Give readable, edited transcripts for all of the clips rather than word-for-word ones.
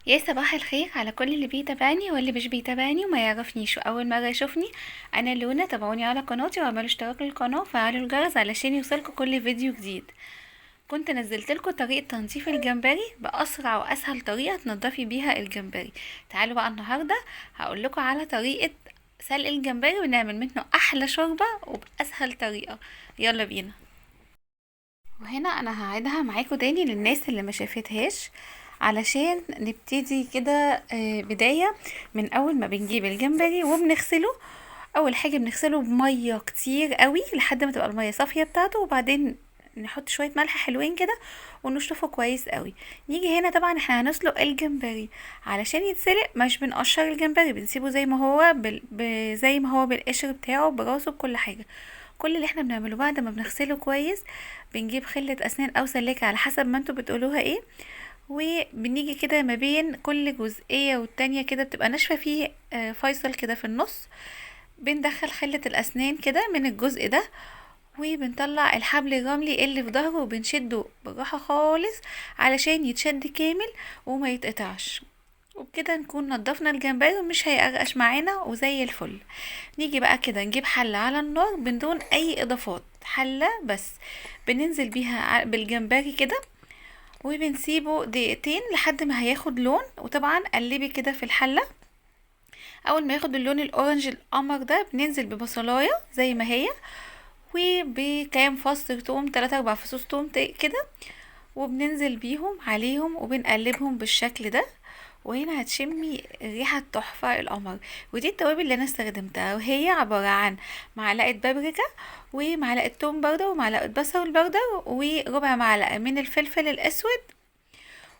يا صباح الخير على كل اللي بيتابعني واللي مش بيتابعني وما يعرفنيش واول مره يشوفني. انا لونا، تابعوني على قناتي واعملوا اشتراك للقناه وفعلوا الجرس علشان يوصلكوا كل فيديو جديد. كنت نزلت لكم طريقه تنظيف الجمبري باسرع واسهل طريقه تنضفي بيها الجمبري. تعالوا بقى النهارده هقول لكم على طريقه سلق الجمبري ونعمل منه احلى شوربه وباسهل طريقه. يلا بينا. وهنا انا هعيدها معاكم تاني للناس اللي ما شافتهاش علشان نبتدي كده. بداية من اول ما بنجيب الجمبري وبنغسله. اول حاجة بنغسله بمية كتير قوي لحد ما تبقى المية صافية بتاعته، وبعدين نحط شوية ملح حلوين كده ونشطفه كويس قوي. نيجي هنا طبعا احنا هنسلق الجمبري. علشان يتسلق مش بنقشر الجمبري، بنسيبه زي ما هو زي ما هو بالقشر بتاعه براسه بكل حاجة. كل اللي احنا بنعمله بعد ما بنغسله كويس، بنجيب خلة اسنان او سلاكة على حسب ما انتوا بتقولوها ايه، وبنيجي كده ما بين كل جزئية والتانية كده بتبقى ناشفة فيه فيصل كده في النص. بندخل خلة الاسنان كده من الجزء ده، وبنطلع الحبل الرملي اللي في ظهره وبنشده بالراحة خالص علشان يتشد كامل وما يتقطعش. وبكده نكون نضفنا الجمبري ومش هيقرقش معانا وزي الفل. نيجي بقى كده نجيب حلة على النار بدون اي اضافات، حلة بس بننزل بيها بالجمبري كده، وبنسيبه دقيقتين لحد ما هياخد لون. وطبعا قلبي كده في الحلة. اول ما ياخد اللون الاورنج القمر ده بننزل ببصلاية زي ما هي، وبكام فص توم، 3 4 فصوص توم كده، وبننزل بيهم عليهم وبنقلبهم بالشكل ده. وهنا هتشمي ريحة تحفة القمر. ودي التوابل اللي انا استخدمتها، وهي عبارة عن معلقة بابريكا ومعلقة توم باودر ومعلقة بصل باودر وربع معلقة من الفلفل الاسود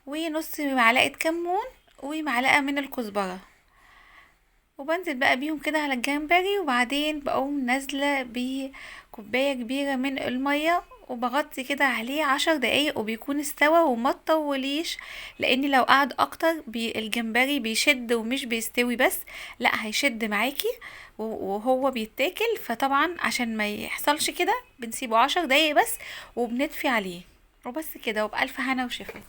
ونص معلقة كمون ومعلقة من الكزبرة. وبنزل بقى بيهم كده على الجمبري، وبعدين بقوم نازلة بكوباية كبيرة من المية وبغطي كده عليه 10 دقايق وبيكون استوى وما تطوليش، لان لو قعد اكتر الجمبري بيشد ومش بيستوي بس، لا هيشد معاكي وهو بيتاكل. فطبعا عشان ما يحصلش كده بنسيبه 10 دقايق بس وبنطفي عليه. وبس كده، وبألف هنا وشفا.